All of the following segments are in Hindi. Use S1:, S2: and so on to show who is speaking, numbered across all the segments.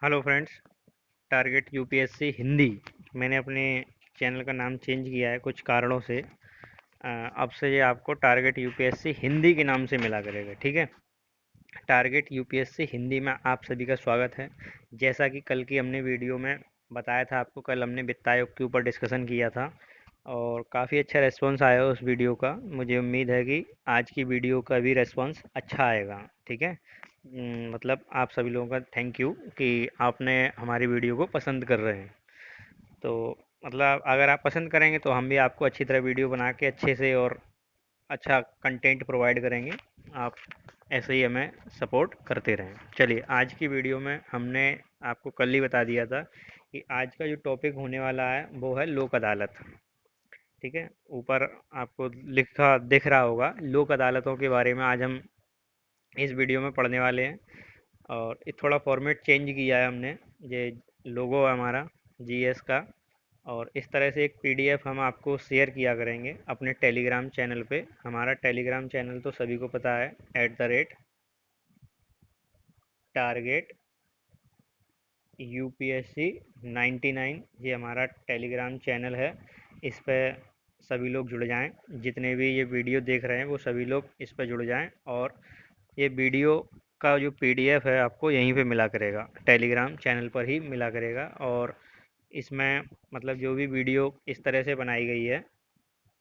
S1: Hello friends. Target UPSC Hindi. मैंने अपने चैनल का नाम चेंज किया है कुछ कारणों से। अब से ये आपको टारगेट यूपीएससी हिंदी के नाम से मिला करेगा, ठीक है। टारगेट यूपीएससी हिंदी में आप सभी का स्वागत है। जैसा कि कल की हमने वीडियो में बताया था आपको, कल हमने वित्त आयोग के ऊपर डिस्कशन किया था और काफ़ी अच्छा रेस्पॉन्स आया उस वीडियो का। मुझे उम्मीद है कि आज की वीडियो का भी रेस्पॉन्स अच्छा आएगा, ठीक है। मतलब आप सभी लोगों का थैंक यू कि आपने हमारी वीडियो को पसंद कर रहे हैं। तो मतलब अगर आप पसंद करेंगे तो हम भी आपको अच्छी तरह वीडियो बना के अच्छे से और अच्छा कंटेंट प्रोवाइड करेंगे। आप ऐसे ही हमें सपोर्ट करते रहें। चलिए, आज की वीडियो में हमने आपको कल ही बता दिया था कि आज का जो टॉपिक होने वाला है वो है लोक अदालत, ठीक है। ऊपर आपको लिखा दिख रहा होगा, लोक अदालतों के बारे में आज हम इस वीडियो में पढ़ने वाले हैं। और ये थोड़ा फॉर्मेट चेंज किया है हमने। ये लोगो है हमारा जीएस का। और इस तरह से एक पीडीएफ हम आपको शेयर किया करेंगे अपने टेलीग्राम चैनल पे। हमारा टेलीग्राम चैनल तो सभी को पता है, @टारगेट यूपीएससी 99। ये हमारा टेलीग्राम चैनल है। इस पे सभी लोग जुड़ जाएं। जितने भी ये वीडियो देख रहे हैं वो सभी लोग इस पर जुड़ जाएं। और ये वीडियो का जो पीडीएफ है आपको यहीं पे मिला करेगा, टेलीग्राम चैनल पर ही मिला करेगा। और इसमें मतलब जो भी वीडियो इस तरह से बनाई गई है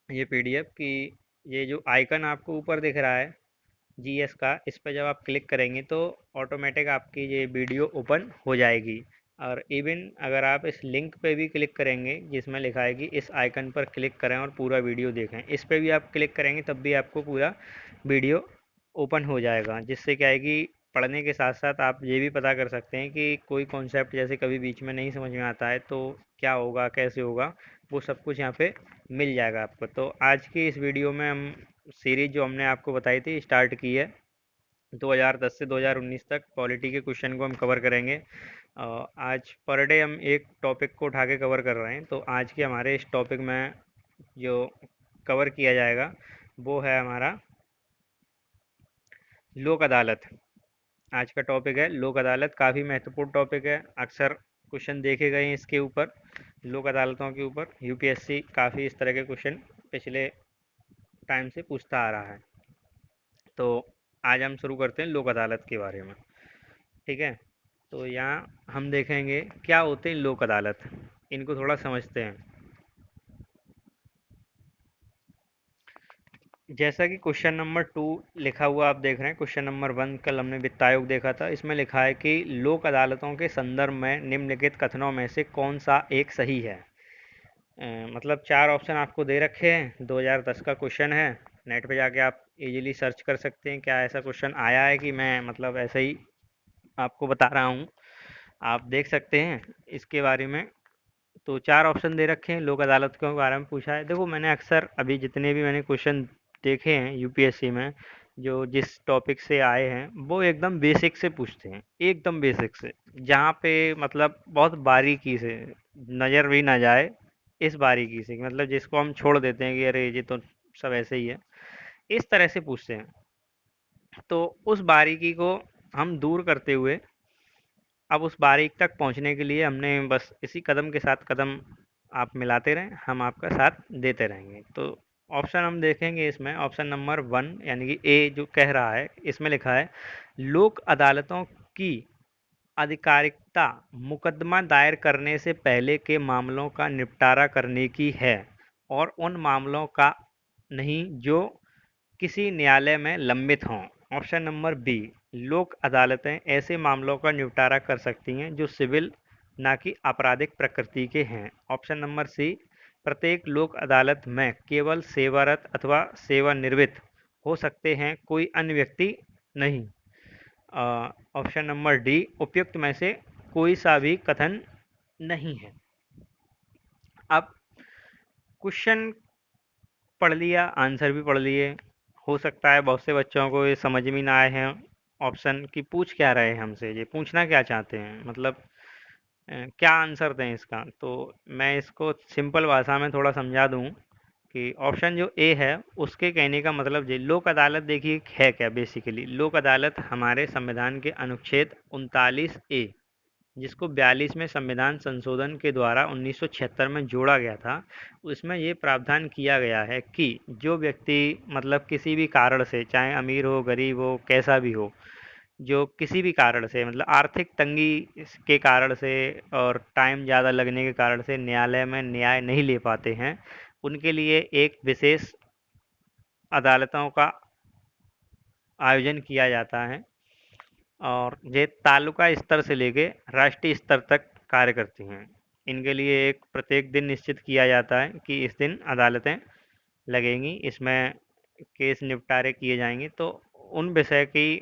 S1: ये पीडीएफ की, ये जो आइकन आपको ऊपर दिख रहा है जीएस का, इस पर जब आप क्लिक करेंगे तो ऑटोमेटिक आपकी ये वीडियो ओपन हो जाएगी। और इवन अगर आप इस लिंक पे भी क्लिक करेंगे जिसमें लिखा है कि इस आइकन पर क्लिक करें और पूरा वीडियो देखें, इस पे भी आप क्लिक करेंगे तब भी आपको पूरा वीडियो ओपन हो जाएगा। जिससे क्या है कि पढ़ने के साथ साथ आप ये भी पता कर सकते हैं कि कोई कॉन्सेप्ट जैसे कभी बीच में नहीं समझ में आता है तो क्या होगा, कैसे होगा, वो सब कुछ यहाँ पे मिल जाएगा आपको। तो आज की इस वीडियो में हम सीरीज जो हमने आपको बताई थी स्टार्ट की है, 2010 से 2019 तक पॉलिटी के क्वेश्चन को हम कवर करेंगे। आज पर डे हम एक टॉपिक को उठा के कवर कर रहे हैं। तो आज के हमारे इस टॉपिक में जो कवर किया जाएगा वो है हमारा लोक अदालत। आज का टॉपिक है लोक अदालत। काफ़ी महत्वपूर्ण टॉपिक है, अक्सर क्वेश्चन देखे गए हैं इसके ऊपर, लोक अदालतों के ऊपर। यूपीएससी काफ़ी इस तरह के क्वेश्चन पिछले टाइम से पूछता आ रहा है। तो आज हम शुरू करते हैं लोक अदालत के बारे में, ठीक है। तो यहाँ हम देखेंगे क्या होते हैं लोक अदालत, इनको थोड़ा समझते हैं। जैसा कि क्वेश्चन नंबर 2 लिखा हुआ आप देख रहे हैं, क्वेश्चन नंबर 1 कल हमने वित्त आयोग देखा था। इसमें लिखा है कि लोक अदालतों के संदर्भ में निम्नलिखित कथनों में से कौन सा एक सही है। मतलब चार ऑप्शन आपको दे रखे हैं, 2010 का क्वेश्चन है। नेट पे जाके आप इजीली सर्च कर सकते हैं क्या ऐसा क्वेश्चन आया है कि मैं मतलब ऐसे ही आपको बता रहा हूँ। आप देख सकते हैं इसके बारे में। तो चार ऑप्शन दे रखे हैं, लोक अदालत के बारे में पूछा है। देखो, मैंने अक्सर अभी जितने भी मैंने क्वेश्चन देखे हैं यूपीएससी में, जो जिस टॉपिक से आए हैं वो एकदम बेसिक से पूछते हैं, एकदम बेसिक से, जहाँ पे मतलब बहुत बारीकी से नज़र भी ना जाए, इस बारीकी से मतलब जिसको हम छोड़ देते हैं कि अरे ये तो सब ऐसे ही है, इस तरह से पूछते हैं। तो उस बारीकी को हम दूर करते हुए अब उस बारीक तक पहुंचने के लिए हमने बस इसी कदम के साथ कदम आप मिलाते रहें, हम आपका साथ देते रहेंगे। तो ऑप्शन हम देखेंगे इसमें, ऑप्शन नंबर 1 यानी कि ए जो कह रहा है, इसमें लिखा है लोक अदालतों की आधिकारिकता मुकदमा दायर करने से पहले के मामलों का निपटारा करने की है और उन मामलों का नहीं जो किसी न्यायालय में लंबित हों। ऑप्शन नंबर बी, लोक अदालतें ऐसे मामलों का निपटारा कर सकती हैं जो सिविल ना कि आपराधिक प्रकृति के हैं। ऑप्शन नंबर सी, प्रत्येक लोक अदालत में केवल सेवारत अथवा सेवानिवृत्त हो सकते हैं, कोई अन्य व्यक्ति नहीं। ऑप्शन नंबर डी, उपयुक्त में से कोई सा भी कथन नहीं है। अब क्वेश्चन पढ़ लिया, आंसर भी पढ़ लिए। हो सकता है बहुत से बच्चों को ये समझ में ना आए हैं ऑप्शन की पूछ क्या रहे हैं हमसे, ये पूछना क्या चाहते हैं, मतलब क्या आंसर दें इसका। तो मैं इसको सिंपल भाषा में थोड़ा समझा दूं कि ऑप्शन जो ए है उसके कहने का मतलब ये लोक अदालत देखिए है क्या। बेसिकली लोक अदालत हमारे संविधान के अनुच्छेद 39 ए जिसको 42वें संविधान संशोधन के द्वारा 1976 में जोड़ा गया था, उसमें ये प्रावधान किया गया है कि जो व्यक्ति मतलब किसी भी कारण से, चाहे अमीर हो, गरीब हो, कैसा भी हो, जो किसी भी कारण से मतलब आर्थिक तंगी के कारण से और टाइम ज़्यादा लगने के कारण से न्यायालय में न्याय नहीं ले पाते हैं, उनके लिए एक विशेष अदालतों का आयोजन किया जाता है और ये तालुका स्तर से लेके राष्ट्रीय स्तर तक कार्य करती हैं। इनके लिए एक प्रत्येक दिन निश्चित किया जाता है कि इस दिन अदालतें लगेंगी, इसमें केस निपटारे किए जाएंगे। तो उन विषय की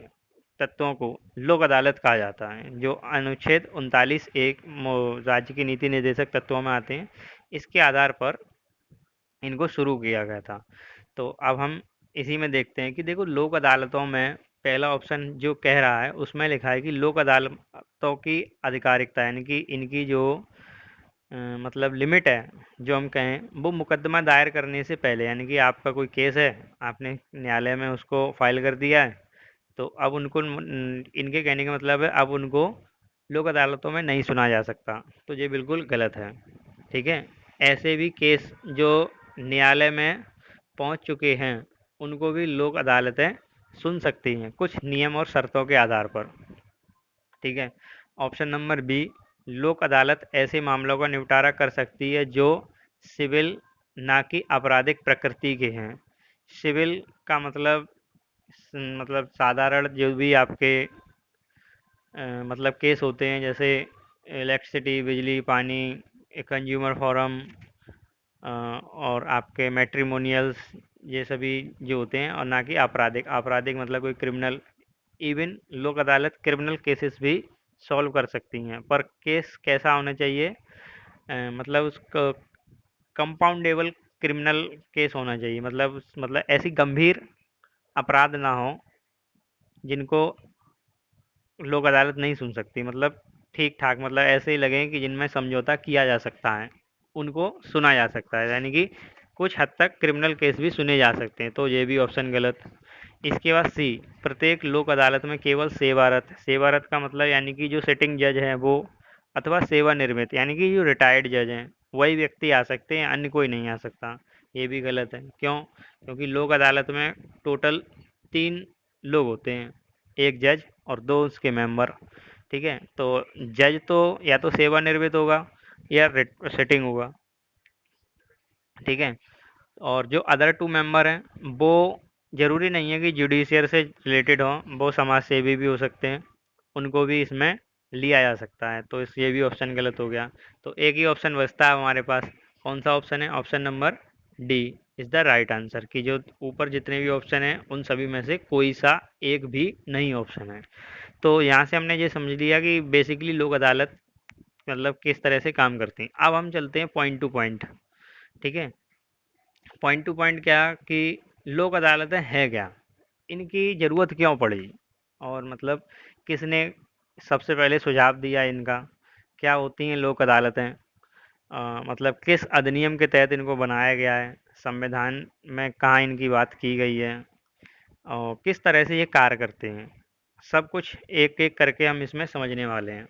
S1: तत्वों को लोक अदालत कहा जाता है, जो अनुच्छेद 39(1) राज्य की नीति निर्देशक तत्वों में आते हैं। इसके आधार पर इनको शुरू किया गया था। तो अब हम इसी में देखते हैं कि देखो, लोक अदालतों में पहला ऑप्शन जो कह रहा है उसमें लिखा है कि लोक अदालतों की आधिकारिकता, यानी कि इनकी जो मतलब लिमिट है, जो हम कहें, वो मुकदमा दायर करने से पहले, यानी कि आपका कोई केस है, आपने न्यायालय में उसको फाइल कर दिया है, तो अब उनको इनके कहने का मतलब है अब उनको लोक अदालतों में नहीं सुना जा सकता। तो ये बिल्कुल गलत है। ठीक है, ऐसे भी केस जो न्यायालय में पहुंच चुके हैं उनको भी लोक अदालतें सुन सकती हैं, कुछ नियम और शर्तों के आधार पर। ठीक है, ऑप्शन नंबर बी, लोक अदालत ऐसे मामलों का निपटारा कर सकती है जो सिविल ना कि आपराधिक प्रकृति के हैं। सिविल का मतलब साधारण जो भी आपके मतलब केस होते हैं, जैसे इलेक्ट्रिसिटी, बिजली, पानी, कंज्यूमर फोरम और आपके मैट्रिमोनियल्स, ये सभी जो होते हैं, और ना कि आपराधिक। आपराधिक मतलब कोई क्रिमिनल। इवन लोक अदालत क्रिमिनल केसेस भी सॉल्व कर सकती हैं, पर केस कैसा होना चाहिए, मतलब उसको कंपाउंडेबल क्रिमिनल केस होना चाहिए, मतलब ऐसी गंभीर अपराध ना हो जिनको लोक अदालत नहीं सुन सकती, मतलब ठीक ठाक, मतलब ऐसे ही लगे कि जिनमें समझौता किया जा सकता है, उनको सुना जा सकता है, यानी कि कुछ हद तक क्रिमिनल केस भी सुने जा सकते हैं। तो ये भी ऑप्शन गलत। इसके बाद सी, प्रत्येक लोक अदालत में केवल सेवारत, सेवारत का मतलब यानी कि जो सिटिंग जज हैं वो, अथवा सेवानिवृत्त यानी कि जो रिटायर्ड जज हैं, वही व्यक्ति आ सकते हैं, अन्य कोई नहीं आ सकता। ये भी गलत है। क्यों? क्योंकि लोक अदालत में टोटल 3 लोग होते हैं, एक जज और 2 उसके मेंबर। ठीक है, तो जज तो या तो सेवानिवृत्त होगा या सिटिंग होगा। ठीक है, और जो अदर 2 मेंबर हैं वो ज़रूरी नहीं है कि जुडिशियल से रिलेटेड हों, वो समाज सेवी भी हो सकते हैं, उनको भी इसमें लिया जा सकता है। तो इस ये भी ऑप्शन गलत हो गया। तो एक ही ऑप्शन बचता है हमारे पास। कौन सा ऑप्शन है? Option number D is the right answer, कि जो ऊपर जितने भी ऑप्शन हैं उन सभी में से कोई सा एक भी नहीं ऑप्शन है। तो यहाँ से हमने ये समझ लिया कि बेसिकली लोक अदालत मतलब किस तरह से काम करती हैं। अब हम चलते हैं पॉइंट टू पॉइंट। ठीक है, पॉइंट टू पॉइंट क्या कि लोक अदालतें हैं क्या, इनकी ज़रूरत क्यों पड़ी, और मतलब किसने सबसे पहले सुझाव दिया इनका, क्या होती हैं लोक अदालतें, मतलब किस अधिनियम के तहत इनको बनाया गया है, संविधान में कहाँ इनकी बात की गई है, और किस तरह से ये कार्य करते हैं, सब कुछ एक एक करके हम इसमें समझने वाले हैं।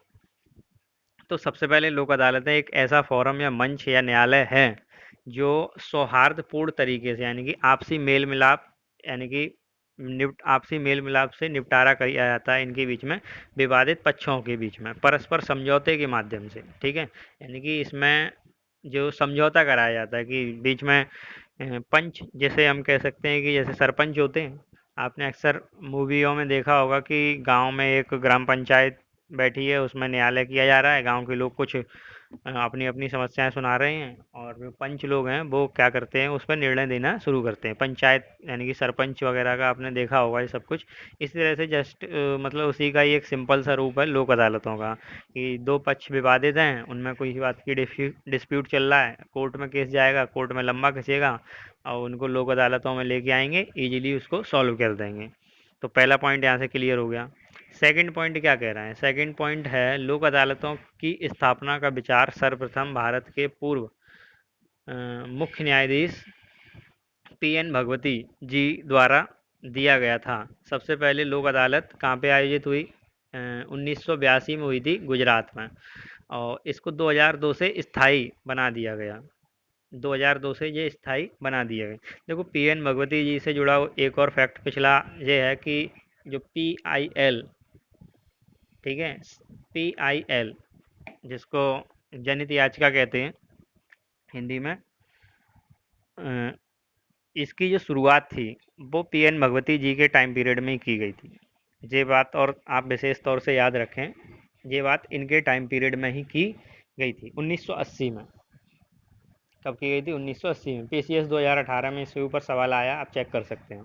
S1: तो सबसे पहले लोक अदालतें एक ऐसा फोरम या मंच या न्यायालय है जो सौहार्दपूर्ण तरीके से, यानी कि आपसी मेल मिलाप, यानी कि आपसी मेल मिलाप से निपटारा किया जाता है इनके बीच में, विवादित पक्षों के बीच में परस्पर समझौते के माध्यम से। ठीक है, यानी कि इसमें जो समझौता कराया जाता है कि बीच में पंच, जैसे हम कह सकते हैं कि जैसे सरपंच होते हैं, आपने अक्सर मूवियों में देखा होगा कि गांव में एक ग्राम पंचायत बैठी है, उसमें न्यायालय किया जा रहा है, गांव के लोग कुछ अपनी अपनी समस्याएं सुना रहे हैं, और जो पंच लोग हैं वो क्या करते हैं, उस पर निर्णय देना शुरू करते हैं। पंचायत यानी कि सरपंच वगैरह का आपने देखा होगा ये सब कुछ। इसी तरह से जस्ट मतलब उसी का ही एक सिंपल सा रूप है लोक अदालतों का, कि दो पक्ष विवादित हैं, उनमें कोई बात की डिस्प्यूट चल रहा है, कोर्ट में केस जाएगा, कोर्ट में लंबा खिंचेगा, और उनको लोक अदालतों में लेके आएंगे, इजीली उसको सॉल्व कर देंगे। तो पहला पॉइंट यहाँ से क्लियर हो गया। सेकंड पॉइंट क्या कह रहा है? सेकंड पॉइंट है लोक अदालतों की स्थापना का विचार सर्वप्रथम भारत के पूर्व मुख्य न्यायाधीश पी.एन. भगवती जी द्वारा दिया गया था। सबसे पहले लोक अदालत कहाँ पे आयोजित हुई? 1982 में हुई थी गुजरात में, और इसको 2002 से स्थाई बना दिया गया। 2002 से ये स्थाई बना दिया गया। देखो, पीएन भगवती जी से जुड़ा एक और फैक्ट पिछला ये है कि जो PIL, ठीक है, PIL, जिसको जनहित याचिका कहते हैं हिंदी में, अ, इसकी जो शुरुआत थी वो पीएन भगवती जी के टाइम पीरियड में ही की गई थी। ये बात और आप विशेष तौर से याद रखें, ये बात इनके टाइम पीरियड में ही की गई थी 1980 में। कब की गई थी? 1980 में। PCS 2018 में इसके ऊपर सवाल आया, आप चेक कर सकते हैं।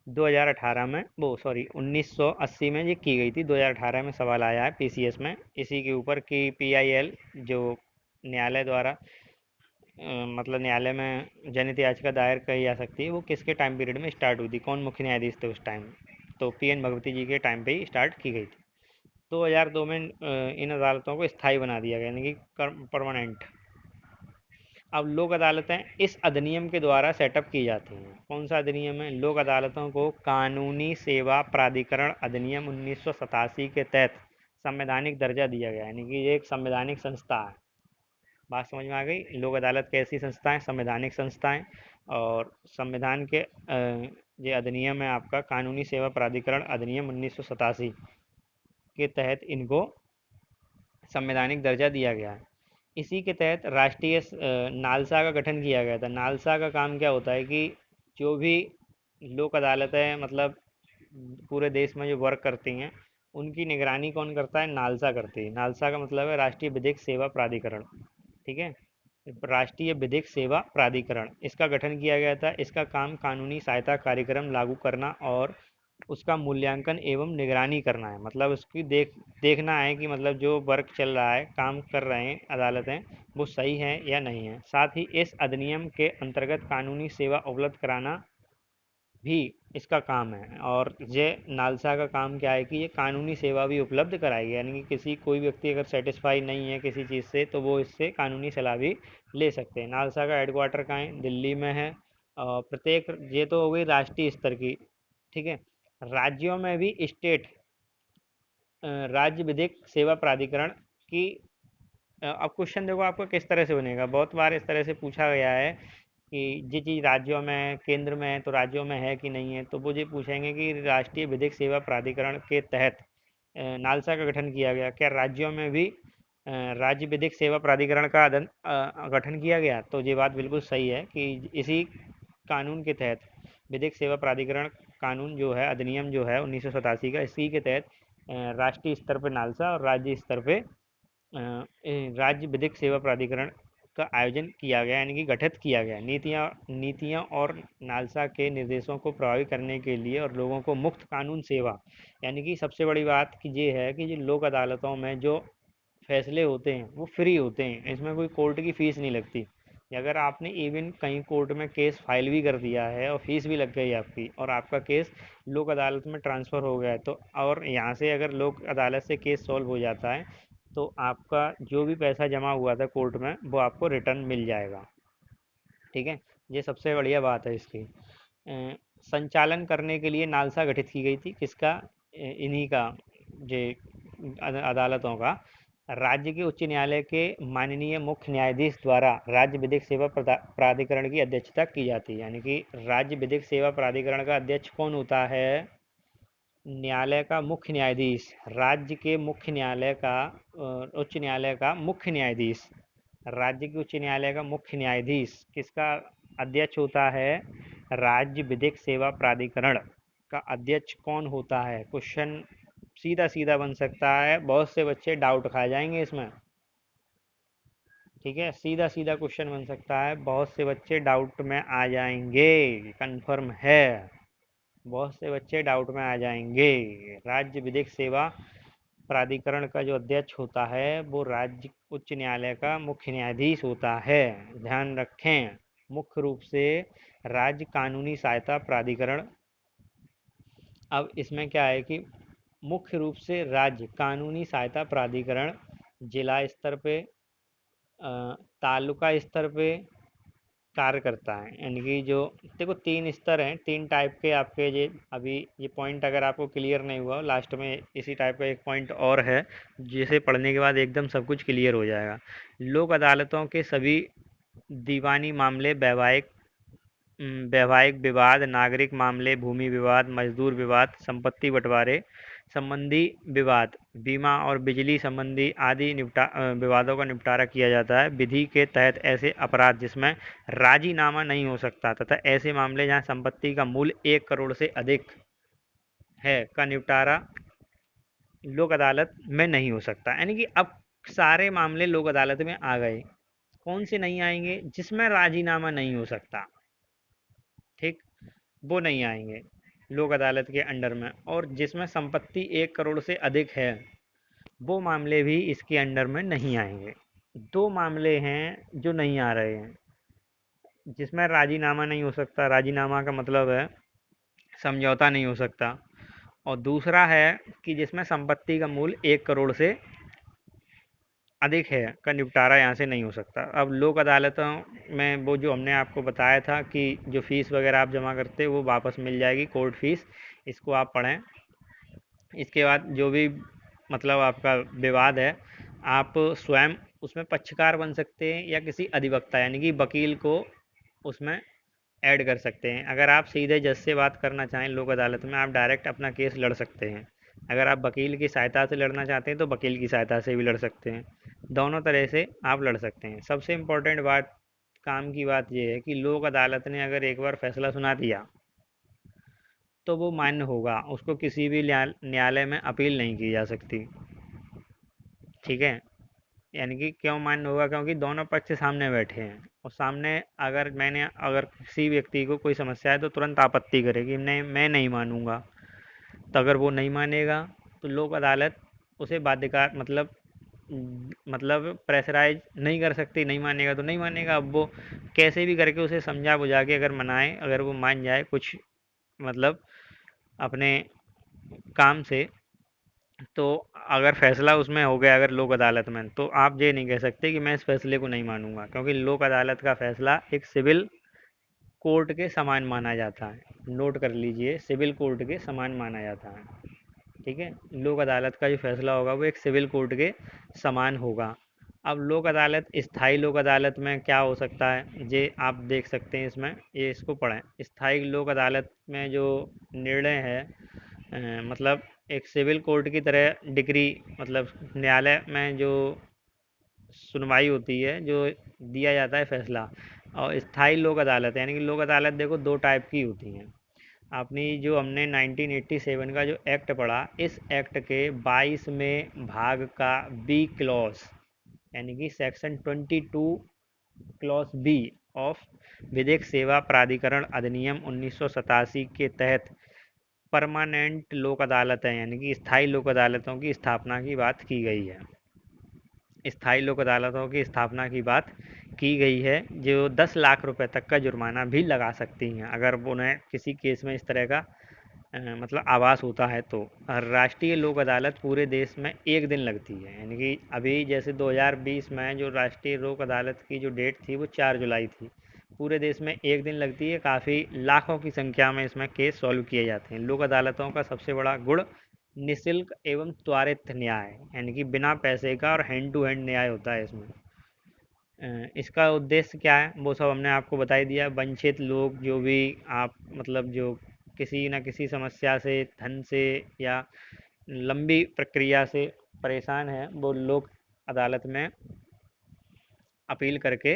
S1: 2018 में, वो सॉरी 1980 में ये की गई थी, 2018 में सवाल आया है PCS में इसी के ऊपर कि PIL जो न्यायालय द्वारा मतलब न्यायालय में जनहित याचिका दायर की जा सकती है, वो किसके टाइम पीरियड में स्टार्ट हुई थी, कौन मुख्य न्यायाधीश थे उस टाइम? तो PN भगवती जी के टाइम पे ही स्टार्ट की गई थी। 2002 में इन अदालतों को स्थायी बना दिया गया, यानी कि परमानेंट। अब लोक अदालतें इस अधिनियम के द्वारा सेटअप की जाती हैं। कौन सा अधिनियम है? लोक अदालतों को कानूनी सेवा प्राधिकरण अधिनियम 1987 के तहत संवैधानिक दर्जा दिया गया, यानी कि ये एक संवैधानिक संस्था है। बात समझ में आ गई? लोक अदालत कैसी संस्थाएं? संवैधानिक संस्थाएं। और संविधान के ये अधिनियम है आपका कानूनी सेवा प्राधिकरण अधिनियम 1987 के तहत इनको संवैधानिक दर्जा दिया गया है। इसी के तहत राष्ट्रीय नालसा का गठन किया गया था। नालसा का काम क्या होता है कि जो भी लोक अदालतें मतलब पूरे देश में जो वर्क करती हैं, उनकी निगरानी कौन करता है? नालसा करती है। नालसा का मतलब है राष्ट्रीय विधिक सेवा प्राधिकरण, ठीक है, राष्ट्रीय विधिक सेवा प्राधिकरण, इसका गठन किया गया था। इसका काम कानूनी सहायता कार्यक्रम लागू करना और उसका मूल्यांकन एवं निगरानी करना है। मतलब उसकी देखना है कि मतलब जो वर्क चल रहा है, काम कर रहे हैं अदालतें, वो सही है या नहीं है। साथ ही इस अधिनियम के अंतर्गत कानूनी सेवा उपलब्ध कराना भी इसका काम है। और ये नालसा का काम क्या है कि ये कानूनी सेवा भी उपलब्ध कराएगी, यानी कि किसी कोई व्यक्ति अगर सेटिस्फाई नहीं है किसी चीज़ से, तो वो इससे कानूनी सलाह भी ले सकते हैं। नालसा का हेडक्वार्टर कहाँ है? दिल्ली में है। और प्रत्येक, ये तो हो गई राष्ट्रीय स्तर की, ठीक है। राज्यों में भी स्टेट राज्य विधिक सेवा प्राधिकरण की अब क्वेश्चन देखो आपका किस तरह से बनेगा। बहुत बार इस तरह से पूछा गया है कि ये चीज़ राज्यों में है, केंद्र में है, तो राज्यों में है कि नहीं है। तो वो ये पूछेंगे कि राष्ट्रीय विधिक सेवा प्राधिकरण के तहत नालसा का गठन किया गया, क्या राज्यों में भी राज्य विधिक सेवा प्राधिकरण का गठन किया गया? तो ये बात बिल्कुल सही है कि इसी कानून के तहत विधिक सेवा प्राधिकरण कानून जो है, अधिनियम जो है 1987 का, इसी के तहत राष्ट्रीय स्तर पर नालसा और राज्य स्तर पे राज्य विधिक सेवा प्राधिकरण का आयोजन किया गया, यानी कि गठित किया गया। नीतियाँ और नालसा के निर्देशों को प्रभावी करने के लिए और लोगों को मुफ्त कानून सेवा, यानी कि सबसे बड़ी बात कि ये है कि ये लोक अदालतों में जो फैसले होते हैं वो फ्री होते हैं, इसमें कोई कोर्ट की फ़ीस नहीं लगती। अगर आपने इवन कहीं कोर्ट में केस फाइल भी कर दिया है और फीस भी लग गई आपकी, और आपका केस लोक अदालत में ट्रांसफ़र हो गया है, तो और यहाँ से अगर लोक अदालत से केस सॉल्व हो जाता है, तो आपका जो भी पैसा जमा हुआ था कोर्ट में वो आपको रिटर्न मिल जाएगा, ठीक है। ये सबसे बढ़िया बात है इसकी। संचालन करने के लिए नालसा गठित की गई थी, किसका? इन्हीं का, जे अदालतों का। राज्य के उच्च न्यायालय के माननीय मुख्य न्यायाधीश द्वारा राज्य विधिक सेवा प्राधिकरण की अध्यक्षता की जाती है, यानी कि राज्य विधिक सेवा प्राधिकरण का अध्यक्ष कौन होता है? न्यायालय का मुख्य न्यायाधीश, राज्य के मुख्य न्यायालय का उच्च न्यायालय का मुख्य न्यायाधीश, राज्य के उच्च न्यायालय का मुख्य न्यायाधीश किसका अध्यक्ष होता है? राज्य विधिक सेवा प्राधिकरण का अध्यक्ष कौन होता है? क्वेश्चन सीधा सीधा बन सकता है, बहुत से बच्चे डाउट खा जाएंगे इसमें, ठीक है। सीधा सीधा क्वेश्चन बन सकता है, बहुत से बच्चे डाउट में आ जाएंगे, कंफर्म है, बहुत से बच्चे डाउट में आ जाएंगे। राज्य विधिक सेवा प्राधिकरण का जो अध्यक्ष होता है वो राज्य उच्च न्यायालय का मुख्य न्यायाधीश होता है, ध्यान रखें। मुख्य रूप से राज्य कानूनी सहायता प्राधिकरण, अब इसमें क्या है कि मुख्य रूप से राज्य कानूनी सहायता प्राधिकरण जिला स्तर पे, तालुका स्तर पे, कार्य करता है। यानी कि जो देखो तीन स्तर हैं, तीन टाइप के आपके ये अभी ये पॉइंट अगर आपको क्लियर नहीं हुआ, लास्ट में इसी टाइप का एक पॉइंट और है जिसे पढ़ने के बाद एकदम सब कुछ क्लियर हो जाएगा। लोक अदालतों के सभी दीवानी मामले, वैवाहिक विवाद, नागरिक मामले, भूमि विवाद, मजदूर विवाद, संपत्ति बंटवारे संबंधी विवाद, बीमा और बिजली संबंधी आदि विवादों का निपटारा किया जाता है। विधि के तहत ऐसे अपराध जिसमें राजीनामा नहीं हो सकता तथा ऐसे मामले जहां संपत्ति का मूल्य 1 करोड़ से अधिक है का निपटारा लोक अदालत में नहीं हो सकता। यानी कि अब सारे मामले लोक अदालत में आ गए। कौन से नहीं आएंगे? जिसमें राजीनामा नहीं हो सकता, ठीक, वो नहीं आएंगे लोक अदालत के अंडर में। और जिसमें संपत्ति 1 करोड़ से अधिक है वो मामले भी इसके अंडर में नहीं आएंगे। दो मामले हैं जो नहीं आ रहे हैं, जिसमें राजीनामा नहीं हो सकता, राजीनामा का मतलब है समझौता नहीं हो सकता, और दूसरा है कि जिसमें संपत्ति का मूल्य 1 करोड़ से अधिक है का निपटारा यहाँ से नहीं हो सकता। अब लोक अदालतों में वो जो हमने आपको बताया था कि जो फीस वगैरह आप जमा करते हैं वो वापस मिल जाएगी, कोर्ट फीस, इसको आप पढ़ें। इसके बाद जो भी मतलब आपका विवाद है, आप स्वयं उसमें पक्षकार बन सकते हैं या किसी अधिवक्ता यानी कि वकील को उसमें ऐड कर सकते हैं। अगर आप सीधे जज से बात करना चाहें लोक अदालत में, आप डायरेक्ट अपना केस लड़ सकते हैं। अगर आप वकील की सहायता से लड़ना चाहते हैं तो वकील की सहायता से भी लड़ सकते हैं। दोनों तरह से आप लड़ सकते हैं। सबसे इम्पोर्टेंट बात, काम की बात यह है कि लोक अदालत ने अगर एक बार फैसला सुना दिया तो वो मान्य होगा, उसको किसी भी न्यायालय में अपील नहीं की जा सकती, ठीक है। यानी कि क्यों मान्य होगा? क्योंकि दोनों पक्ष सामने बैठे हैं, और सामने अगर किसी व्यक्ति को कोई समस्या है तो तुरंत आपत्ति करेगी, नहीं मैं नहीं मानूंगा। तो अगर वो नहीं मानेगा तो लोक अदालत उसे बाध्यकार मतलब प्रेशराइज नहीं कर सकती। नहीं मानेगा तो नहीं मानेगा, अब वो कैसे भी करके उसे समझा बुझा के अगर मनाए, अगर वो मान जाए कुछ मतलब अपने काम से, तो अगर फैसला उसमें हो गया अगर लोक अदालत में, तो आप ये नहीं कह सकते कि मैं इस फैसले को नहीं मानूंगा, क्योंकि लोक अदालत का फैसला एक सिविल कोर्ट के समान माना जाता है। नोट कर लीजिए, सिविल कोर्ट के समान माना जाता है, ठीक है। लोक अदालत का जो फैसला होगा वो एक सिविल कोर्ट के समान होगा। अब लोक अदालत, स्थायी लोक अदालत में क्या हो सकता है ये आप देख सकते हैं इसमें, ये इसको पढ़ें। स्थायी लोक अदालत में जो निर्णय है, मतलब एक सिविल कोर्ट की तरह डिग्री, मतलब न्यायालय में जो सुनवाई होती है, जो दिया जाता है फैसला। और स्थायी लोक अदालत यानी कि लोक अदालत देखो दो टाइप की होती हैं। अपनी जो हमने 1987 का जो एक्ट पढ़ा, इस एक्ट के 22वें भाग का बी क्लॉज यानी कि सेक्शन 22 क्लॉज बी ऑफ विधिक सेवा प्राधिकरण अधिनियम 1987 के तहत परमानेंट लोक अदालत है यानी कि स्थायी लोक अदालतों की स्थापना की बात की गई है। स्थायी लोक अदालतों की स्थापना की बात की गई है, जो 10 लाख रुपए तक का जुर्माना भी लगा सकती हैं अगर उन्हें किसी केस में इस तरह का मतलब आवास होता है तो। राष्ट्रीय लोक अदालत पूरे देश में एक दिन लगती है, यानी कि अभी जैसे 2020 में जो राष्ट्रीय लोक अदालत की जो डेट थी वो 4 जुलाई थी। पूरे देश में एक दिन लगती है, काफ़ी लाखों की संख्या में इसमें केस सॉल्व किए जाते हैं। लोक अदालतों का सबसे बड़ा गुण निःशुल्क एवं त्वरित न्याय यानी कि बिना पैसे का और हैंड टू हैंड न्याय होता है इसमें। इसका उद्देश्य क्या है वो सब हमने आपको बता ही दिया। वंचित लोग जो भी आप मतलब जो किसी न किसी समस्या से, धन से या लंबी प्रक्रिया से परेशान है, वो लोक अदालत में अपील करके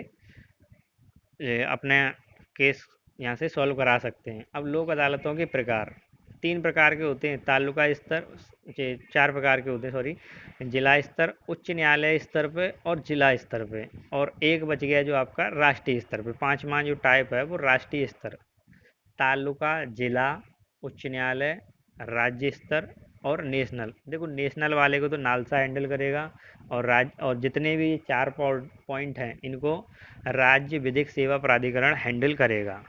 S1: अपने केस यहाँ से सॉल्व करा सकते हैं। अब लोक अदालतों के प्रकार 3 प्रकार के होते हैं। तालुका स्तर, 4 प्रकार के होते हैं, सॉरी, जिला स्तर, उच्च न्यायालय स्तर पे और जिला स्तर पे, और एक बच गया जो आपका राष्ट्रीय स्तर पे। पांचवा जो टाइप है वो राष्ट्रीय स्तर, तालुका, जिला, उच्च न्यायालय, राज्य स्तर और नेशनल। देखो नेशनल वाले को तो नालसा हैंडल करेगा, और जितने भी 4 पॉइंट हैं इनको राज्य विधिक सेवा प्राधिकरण हैंडल करेगा।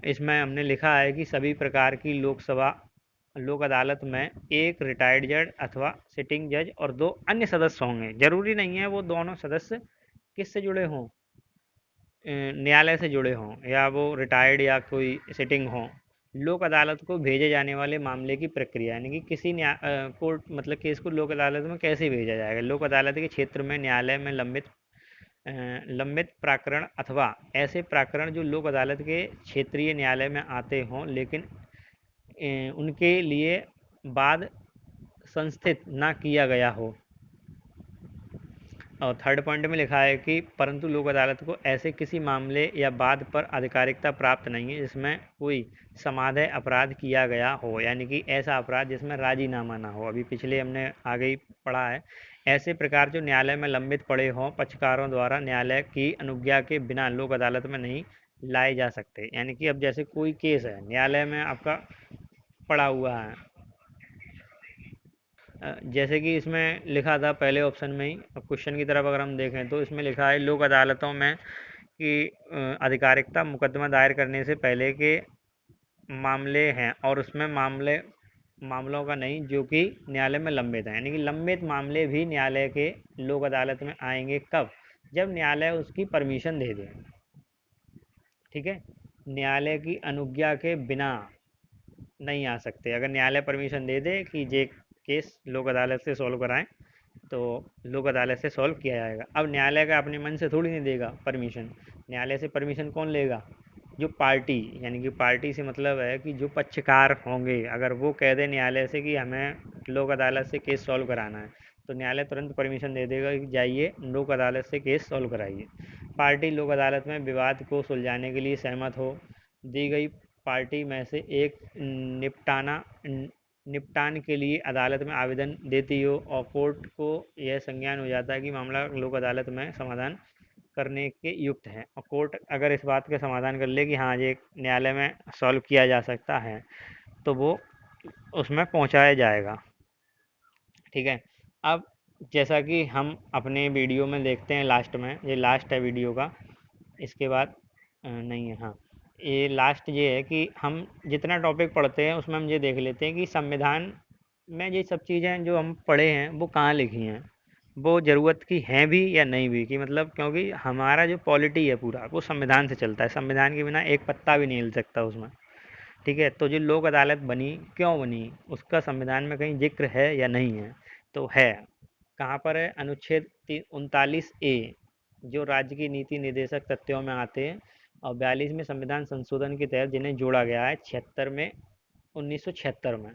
S1: इसमें हमने लिखा है कि सभी प्रकार की लोक अदालत में एक रिटायर्ड जज अथवा सिटिंग जज और 2 अन्य सदस्य होंगे। जरूरी नहीं है वो दोनों सदस्य किससे जुड़े हों, न्यायालय से जुड़े हों या वो रिटायर्ड या कोई सिटिंग हो, लोक अदालत को भेजे जाने वाले मामले की प्रक्रिया, यानी कि किसी कोर्ट मतलब केस को लोक अदालत में कैसे भेजा जाएगा। लोक अदालत के क्षेत्र में न्यायालय में लंबित प्रकरण अथवा ऐसे प्रकरण जो लोक अदालत के क्षेत्रीय न्यायालय में आते हों लेकिन उनके लिए बाद संस्थित ना किया गया हो। और थर्ड पॉइंट में लिखा है कि परंतु लोक अदालत को ऐसे किसी मामले या वाद पर आधिकारिकता प्राप्त नहीं है जिसमें कोई समाधेय अपराध किया गया हो, यानी कि ऐसा अपराध जिसमें राजीनामा ना हो। अभी पिछले हमने आगे ही पढ़ा है। ऐसे प्रकार जो न्यायालय में लंबित पड़े हों पक्षकारों द्वारा न्यायालय की अनुज्ञा के बिना लोक अदालत में नहीं लाए जा सकते। यानी कि अब जैसे कोई केस है न्यायालय में आपका पड़ा हुआ है, जैसे कि इसमें लिखा था पहले ऑप्शन में ही, अब क्वेश्चन की तरफ अगर हम देखें तो इसमें लिखा है लोक अदालतों में कि आधिकारिकता मुकदमा दायर करने से पहले के मामले हैं और उसमें मामलों का नहीं जो कि न्यायालय में लंबित हैं। यानी कि लंबित मामले भी न्यायालय के लोक अदालत में आएंगे कब? जब न्यायालय उसकी परमिशन दे दे। ठीक है, न्यायालय की अनुज्ञा के बिना नहीं आ सकते। अगर न्यायालय परमिशन दे दे कि ये केस लोक अदालत से सॉल्व कराएं तो लोक अदालत से सॉल्व किया जाएगा। अब न्यायालय का अपने मन से थोड़ी नहीं देगा परमिशन। न्यायालय से परमिशन कौन लेगा? जो पार्टी, यानी कि पार्टी से मतलब है कि जो पक्षकार होंगे, अगर वो कह दे न्यायालय से कि हमें लोक अदालत से केस सॉल्व कराना है तो न्यायालय तुरंत परमिशन दे देगा कि जाइए लोक अदालत से केस सॉल्व कराइए। पार्टी लोक अदालत में विवाद को सुलझाने के लिए सहमत हो, दी गई पार्टी में से एक निपटान के लिए अदालत में आवेदन देती हो और कोर्ट को यह संज्ञान हो जाता है कि मामला लोक अदालत में समाधान करने के युक्त है, और कोर्ट अगर इस बात का समाधान कर ले कि हाँ ये न्यायालय में सॉल्व किया जा सकता है तो वो उसमें पहुंचाया जाएगा। ठीक है, अब जैसा कि हम अपने वीडियो में देखते हैं, लास्ट में, ये लास्ट है वीडियो का, इसके बाद नहीं है, हाँ ये लास्ट ये है कि हम जितना टॉपिक पढ़ते हैं उसमें हम ये देख लेते हैं कि संविधान में ये सब चीज़ें जो हम पढ़े हैं वो कहाँ लिखी हैं, वो ज़रूरत की हैं भी या नहीं भी, कि मतलब क्योंकि हमारा जो पॉलिटी है पूरा वो संविधान से चलता है, संविधान के बिना एक पत्ता भी नहीं हिल सकता उसमें। ठीक है, तो जो लोक अदालत बनी क्यों बनी, उसका संविधान में कहीं जिक्र है या नहीं है? तो है। कहाँ पर है? अनुच्छेद 39A, जो राज्य की नीति निर्देशक तथ्यों में आते हैं, और 42 में संविधान संशोधन के तहत जिन्हें जोड़ा गया है 76 में, 1976 में।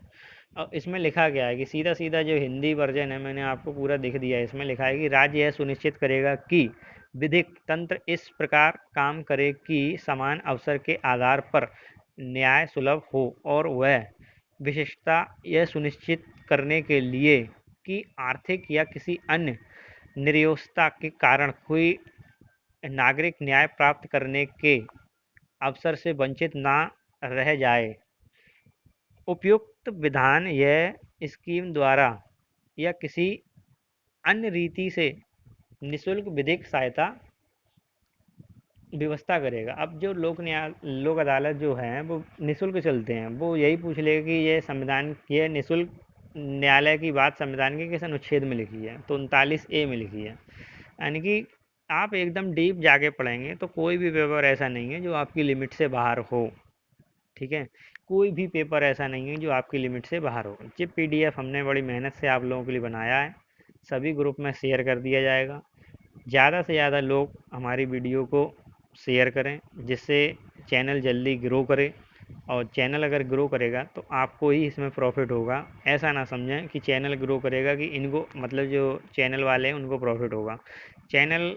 S1: और इसमें लिखा गया है कि सीधा सीधा जो हिंदी वर्जन है मैंने आपको पूरा दिख दिया है, इसमें लिखा है कि राज्य यह सुनिश्चित करेगा कि विधिक तंत्र इस प्रकार काम करे कि समान अवसर के आधार पर न्याय सुलभ हो, और वह विशिष्टता यह सुनिश्चित करने के लिए कि आर्थिक या किसी अन्य निर्योस्ता के कारण कोई नागरिक न्याय प्राप्त करने के अवसर से वंचित ना रह जाए। उपयुक्त विधान यह स्कीम द्वारा या किसी अन्य रीति से निःशुल्क विधिक सहायता व्यवस्था करेगा। अब जो लोक अदालत जो हैं वो निःशुल्क चलते हैं, वो यही पूछ लेगा कि ये निःशुल्क न्यायालय की बात संविधान के किस अनुच्छेद में लिखी है, तो 39A में लिखी है। यानी कि आप एकदम डीप जाके पढ़ेंगे तो कोई भी पेपर ऐसा नहीं है जो आपकी लिमिट से बाहर हो। ठीक है, कोई भी पेपर ऐसा नहीं है जो आपकी लिमिट से बाहर हो। ये PDF हमने बड़ी मेहनत से आप लोगों के लिए बनाया है, सभी ग्रुप में शेयर कर दिया जाएगा। ज़्यादा से ज़्यादा लोग हमारी वीडियो को शेयर करें जिससे चैनल जल्दी ग्रो करे, और चैनल अगर ग्रो करेगा तो आपको ही इसमें प्रॉफिट होगा। ऐसा ना समझें कि चैनल ग्रो करेगा कि इनको मतलब जो चैनल वाले हैं उनको प्रॉफिट होगा। चैनल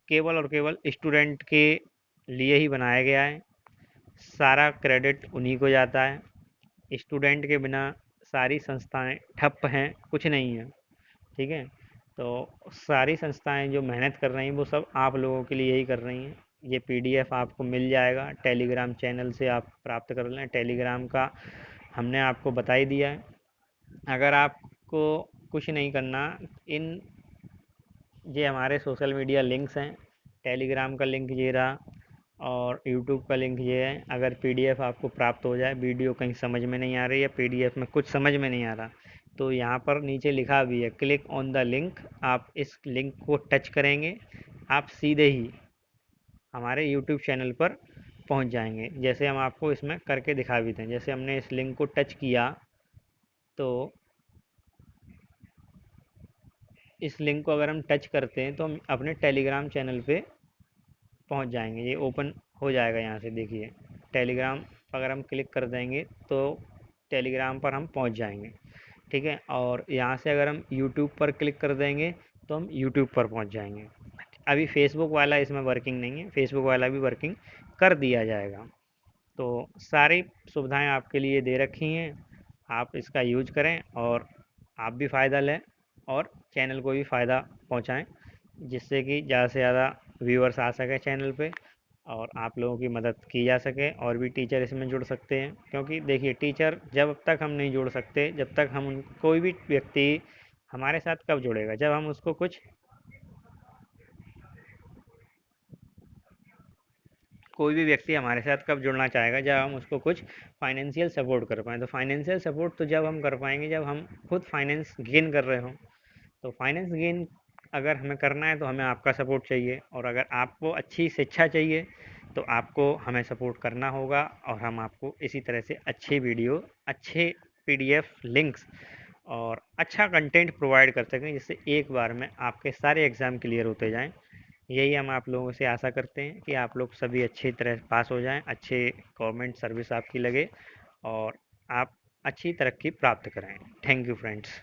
S1: केवल और केवल स्टूडेंट के लिए ही बनाया गया है, सारा क्रेडिट उन्हीं को जाता है। स्टूडेंट के बिना सारी संस्थाएं ठप हैं, कुछ नहीं है। ठीक है, तो सारी संस्थाएं जो मेहनत कर रही हैं वो सब आप लोगों के लिए ही कर रही हैं। ये PDF आपको मिल जाएगा, टेलीग्राम चैनल से आप प्राप्त कर लें। टेलीग्राम का हमने आपको बता ही दिया है। अगर आपको कुछ नहीं करना, इन ये हमारे सोशल मीडिया लिंक्स हैं, टेलीग्राम का लिंक ये रहा और यूट्यूब का लिंक ये है। अगर PDF आपको प्राप्त हो जाए, वीडियो कहीं समझ में नहीं आ रही है, PDF में कुछ समझ में नहीं आ रहा, तो यहाँ पर नीचे लिखा भी है क्लिक ऑन द लिंक। आप इस लिंक को टच करेंगे, आप सीधे ही हमारे यूट्यूब चैनल पर पहुंच जाएंगे। जैसे हम आपको इसमें करके दिखा भी दें, जैसे हमने इस लिंक को टच किया तो इस लिंक को अगर हम टच करते हैं तो हम अपने टेलीग्राम चैनल पे पहुंच जाएंगे। ये ओपन हो जाएगा यहाँ से, देखिए टेलीग्राम अगर हम क्लिक कर देंगे तो टेलीग्राम पर हम पहुंच जाएंगे। ठीक है, और यहाँ से अगर हम यूट्यूब पर क्लिक कर देंगे तो हम यूट्यूब पर पहुंच जाएंगे। अभी फेसबुक वाला इसमें वर्किंग नहीं है, फेसबुक वाला भी वर्किंग कर दिया जाएगा। तो सारी सुविधाएं आपके लिए दे रखी हैं, आप इसका यूज करें और आप भी फ़ायदा लें और चैनल को भी फ़ायदा पहुंचाएं, जिससे कि ज़्यादा से ज़्यादा व्यूअर्स आ सके चैनल पे और आप लोगों की मदद की जा सके और भी टीचर इसमें जुड़ सकते हैं। क्योंकि देखिए टीचर जब तक हम नहीं जुड़ सकते, जब तक हम कोई भी व्यक्ति हमारे साथ कब जुड़ेगा, जब हम उसको कुछ कोई भी व्यक्ति हमारे साथ कब जुड़ना चाहेगा, जब हम उसको कुछ फाइनेंशियल सपोर्ट कर पाएँ। तो फाइनेंशियल सपोर्ट तो जब हम कर पाएंगे जब हम खुद फाइनेंस गेन कर रहे हों। तो फाइनेंस गेन अगर हमें करना है तो हमें आपका सपोर्ट चाहिए, और अगर आपको अच्छी शिक्षा चाहिए तो आपको हमें सपोर्ट करना होगा, और हम आपको इसी तरह से अच्छे वीडियो, अच्छे पीडीएफ लिंक्स और अच्छा कंटेंट प्रोवाइड कर सकें, जिससे एक बार में आपके सारे एग्ज़ाम क्लियर होते जाएं। यही हम आप लोगों से आशा करते हैं कि आप लोग सभी अच्छी तरह पास हो जाएं, अच्छे गवर्नमेंट सर्विस आपकी लगे और आप अच्छी तरक्की प्राप्त करें। Thank you friends.